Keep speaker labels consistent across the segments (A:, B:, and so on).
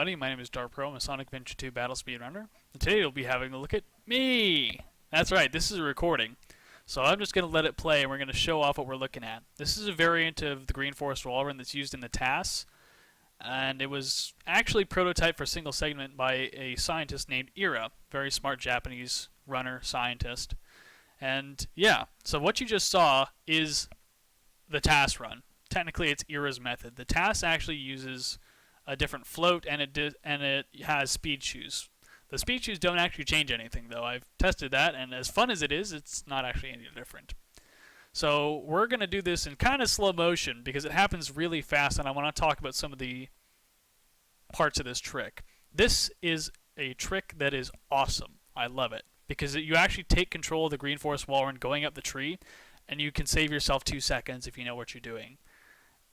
A: everybody, my name is Dark Pro. I'm a Sonic Adventure 2 Battle Speedrunner, and today we'll be having a look at me! That's right, this is a recording. So I'm just going to let it play and we're going to show off what we're looking at. This is a variant of the Green Forest Wallrun that's used in the TAS, and it was actually prototyped for single segment by a scientist named Ira, very smart Japanese runner scientist. And yeah, so what you just saw is the TASrun. Technically it's Ira's method. The TAS actually uses a different float, and it has speed shoes. The speed shoes don't actually change anything, though. I've tested that, and as fun as it is, it's not actually any different. So we're going to do this in kind of slow motion because it happens really fast, and I want to talk about some of the parts of this trick. This is a trick that is awesome. I love it because you actually take control of the Green Forest Wallrun going up the tree, and you can save yourself 2 seconds if you know what you're doing.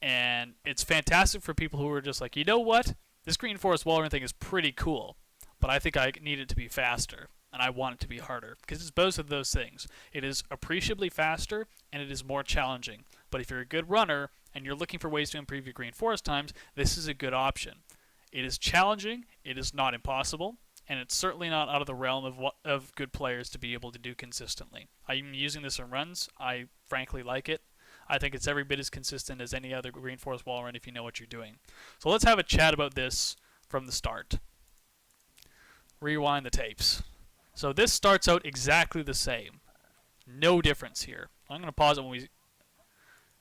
A: And it's fantastic for people who are just like, you know what? This Green Forest Wallrun thing is pretty cool, but I think I need it to be faster, and I want it to be harder, because it's both of those things. It is appreciably faster, and it is more challenging. But if you're a good runner, and you're looking for ways to improve your Green Forest times, this is a good option. It is challenging, it is not impossible, and it's certainly not out of the realm of good players to be able to do consistently. I'm using this in runs. I frankly like it. I think it's every bit as consistent as any other Green Forest Wallrun if you know what you're doing. So let's have a chat about this from the start. Rewind the tapes. So this starts out exactly the same. No difference here. I'm going to pause it when we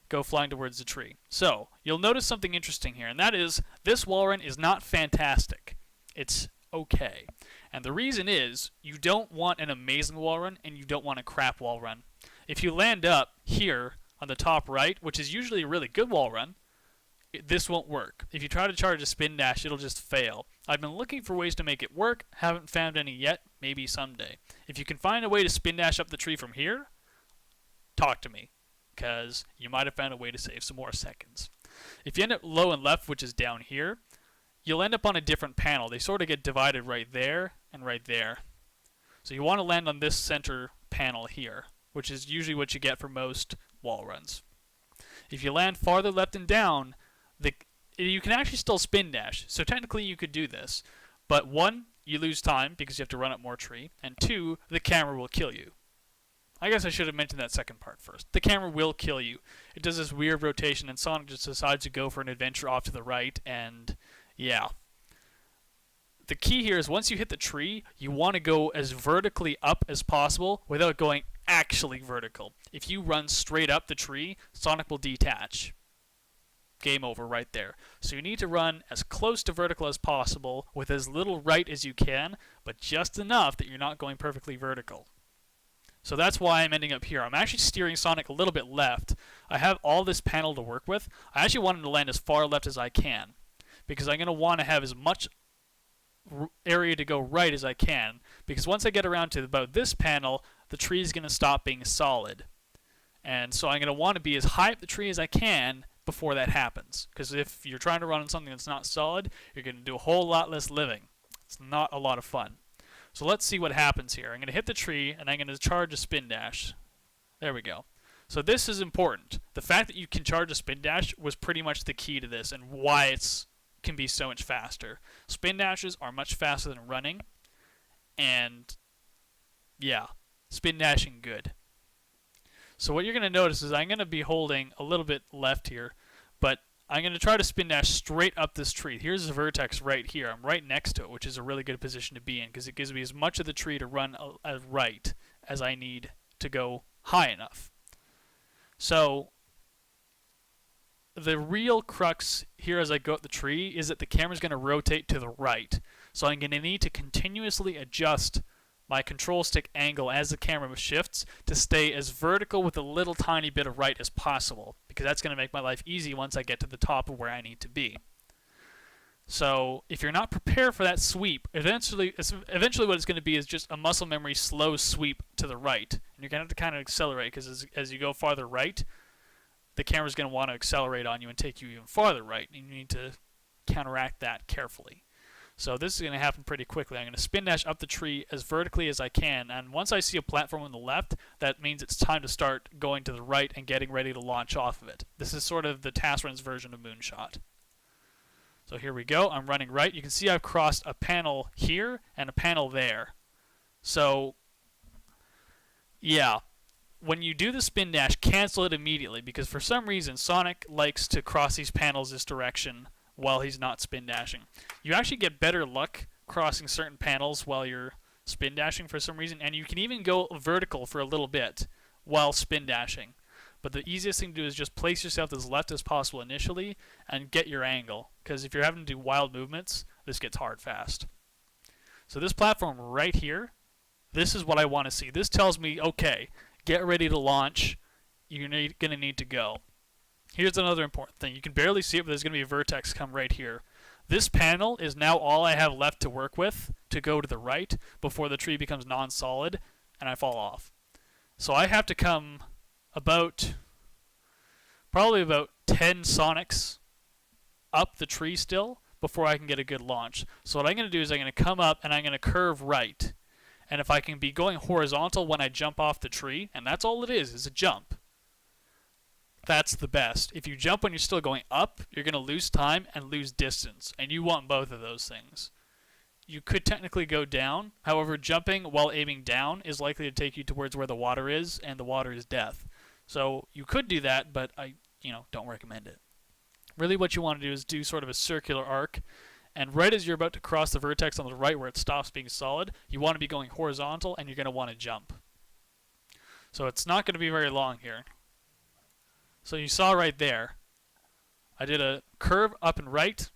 A: go flying towards the tree. So you'll notice something interesting here, and that is this Wallrun is not fantastic. It's okay. And the reason is you don't want an amazing Wallrun and you don't want a crap Wallrun. If you land up here on the top right, which is usually a really good Wallrun, this won't work. If you try to charge a spin dash, it'll just fail. I've been looking for ways to make it work, haven't found any yet, maybe someday. If you can find a way to spin dash up the tree from here, talk to me, because you might have found a way to save some more seconds. If you end up low and left, which is down here, you'll end up on a different panel. They sort of get divided right there and right there. So you want to land on this center panel here, which is usually what you get for most Wallruns. If you land farther left and down, you can actually still spin dash. So technically you could do this. But 1, you lose time because you have to run up more tree. And 2, the camera will kill you. I guess I should have mentioned that second part first. The camera will kill you. It does this weird rotation, and Sonic just decides to go for an adventure off to the right, and yeah. The key here is once you hit the tree, you want to go as vertically up as possible without going actually vertical. If you run straight up the tree, Sonic will detach. Game over right there. So you need to run as close to vertical as possible with as little right as you can, but just enough that you're not going perfectly vertical. So that's why I'm ending up here. I'm actually steering Sonic a little bit left. I have all this panel to work with. I actually want him to land as far left as I can, because I'm going to want to have as much area to go right as I can, because once I get around to about this panel, the tree is going to stop being solid. And so I'm going to want to be as high up the tree as I can before that happens, because if you're trying to run on something that's not solid, you're going to do a whole lot less living. It's not a lot of fun. So let's see what happens here. I'm going to hit the tree, and I'm going to charge a spin dash. There we go. So this is important. The fact that you can charge a spin dash was pretty much the key to this and why it can be so much faster. Spin dashes are much faster than running, and yeah, spin dashing good. So what you're going to notice is I'm going to be holding a little bit left here, but I'm going to try to spin dash straight up this tree. Here's the vertex right here. I'm right next to it, which is a really good position to be in because it gives me as much of the tree to run right as I need to go high enough. So the real crux here as I go up the tree is that the camera's going to rotate to the right. So I'm going to need to continuously adjust my control stick angle as the camera shifts to stay as vertical with a little tiny bit of right as possible, because that's going to make my life easy once I get to the top of where I need to be. So if you're not prepared for that sweep, eventually what it's going to be is just a muscle memory slow sweep to the right. And you're going to have to kind of accelerate, because as you go farther right, the camera's going to want to accelerate on you and take you even farther right, and you need to counteract that carefully. So this is going to happen pretty quickly. I'm going to spin dash up the tree as vertically as I can, and once I see a platform on the left, that means it's time to start going to the right and getting ready to launch off of it. This is sort of the TASrun's version of Moonshot. So here we go. I'm running right. You can see I've crossed a panel here and a panel there. So, yeah. When you do the spin dash, cancel it immediately, because for some reason Sonic likes to cross these panels this direction while he's not spin dashing. You actually get better luck crossing certain panels while you're spin dashing for some reason, and you can even go vertical for a little bit while spin dashing. But the easiest thing to do is just place yourself as left as possible initially and get your angle, because if you're having to do wild movements, this gets hard fast. So this platform right here, this is what I want to see. This tells me, okay, get ready to launch. You're going to need to go. Here's another important thing. You can barely see it, but there's going to be a vertex come right here. This panel is now all I have left to work with to go to the right before the tree becomes non-solid and I fall off. So I have to come probably about 10 Sonics up the tree still before I can get a good launch. So what I'm going to do is I'm going to come up and I'm going to curve right. And if I can be going horizontal when I jump off the tree, and that's all it is a jump, that's the best. If you jump when you're still going up, you're going to lose time and lose distance, and you want both of those things. You could technically go down, however, jumping while aiming down is likely to take you towards where the water is, and the water is death. So you could do that, but I don't recommend it. Really what you want to do is do sort of a circular arc, and right as you're about to cross the vertex on the right where it stops being solid, you want to be going horizontal and you're going to want to jump. So it's not going to be very long here. So you saw right there, I did a curve up and right,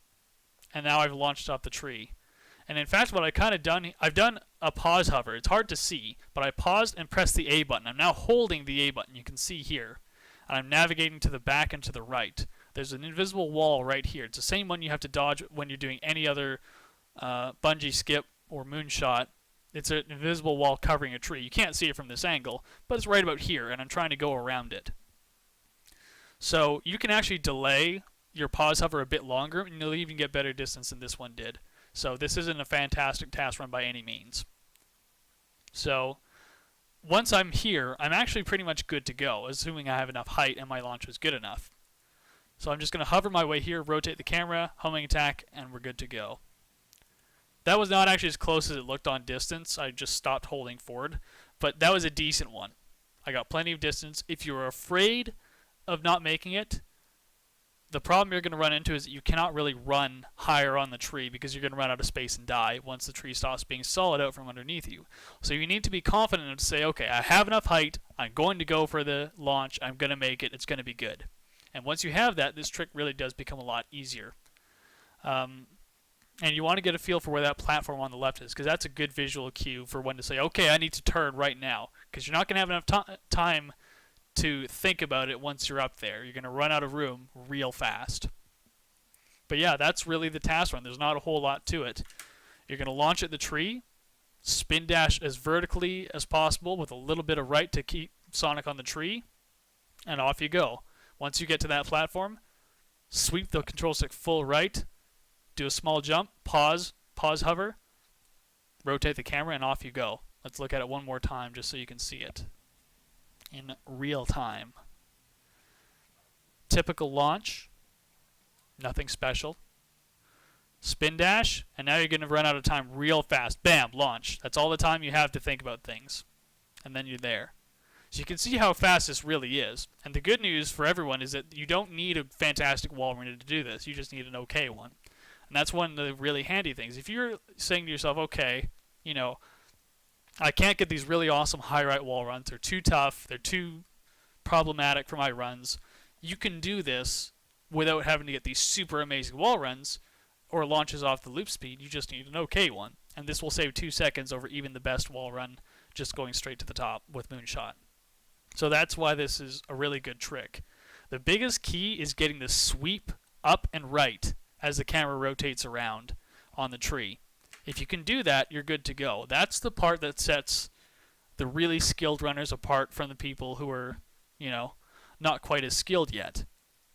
A: and now I've launched off the tree. And in fact, what I've done a pause hover. It's hard to see, but I paused and pressed the A button. I'm now holding the A button, you can see here. And I'm navigating to the back and to the right. There's an invisible wall right here. It's the same one you have to dodge when you're doing any other bungee skip or moonshot. It's an invisible wall covering a tree. You can't see it from this angle, but it's right about here, and I'm trying to go around it. So you can actually delay your pause hover a bit longer, and you'll even get better distance than this one did. So this isn't a fantastic task run by any means. So once I'm here, I'm actually pretty much good to go, assuming I have enough height and my launch was good enough. So I'm just going to hover my way here, rotate the camera, homing attack, and we're good to go. That was not actually as close as it looked on distance. I just stopped holding forward, but that was a decent one. I got plenty of distance. If you're afraid of not making it, the problem you're going to run into is that you cannot really run higher on the tree because you're going to run out of space and die once the tree stops being solid out from underneath you. So you need to be confident enough to say, okay, I have enough height, I'm going to go for the launch, I'm going to make it, it's going to be good. And once you have that, this trick really does become a lot easier. And you want to get a feel for where that platform on the left is, because that's a good visual cue for when to say, okay, I need to turn right now, because you're not going to have enough time to think about it once you're up there. You're going to run out of room real fast. But yeah, that's really the task run. There's not a whole lot to it. You're going to launch at the tree, spin dash as vertically as possible with a little bit of right to keep Sonic on the tree, and off you go. Once you get to that platform, sweep the control stick full right, do a small jump, pause hover, rotate the camera, and off you go. Let's look at it one more time just so you can see it in real time. Typical launch, nothing special. Spin dash, and now you're going to run out of time real fast. Bam, launch. That's all the time you have to think about things. And then you're there. So you can see how fast this really is. And the good news for everyone is that you don't need a fantastic Wallrun to do this. You just need an okay one. And that's one of the really handy things. If you're saying to yourself, okay, I can't get these really awesome high-right wall runs. They're too tough. They're too problematic for my runs. You can do this without having to get these super amazing wall runs or launches off the loop speed. You just need an okay one. And this will save 2 seconds over even the best wall run just going straight to the top with Moonshot. So that's why this is a really good trick. The biggest key is getting the sweep up and right as the camera rotates around on the tree. If you can do that, you're good to go. That's the part that sets the really skilled runners apart from the people who are, not quite as skilled yet.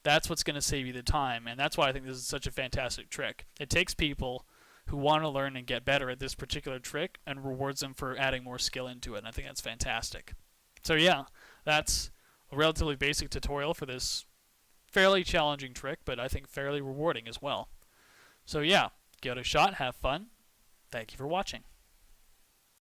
A: That's what's going to save you the time, and that's why I think this is such a fantastic trick. It takes people who want to learn and get better at this particular trick and rewards them for adding more skill into it, and I think that's fantastic. So yeah, that's a relatively basic tutorial for this fairly challenging trick, but I think fairly rewarding as well. So yeah, give it a shot, have fun. Thank you for watching.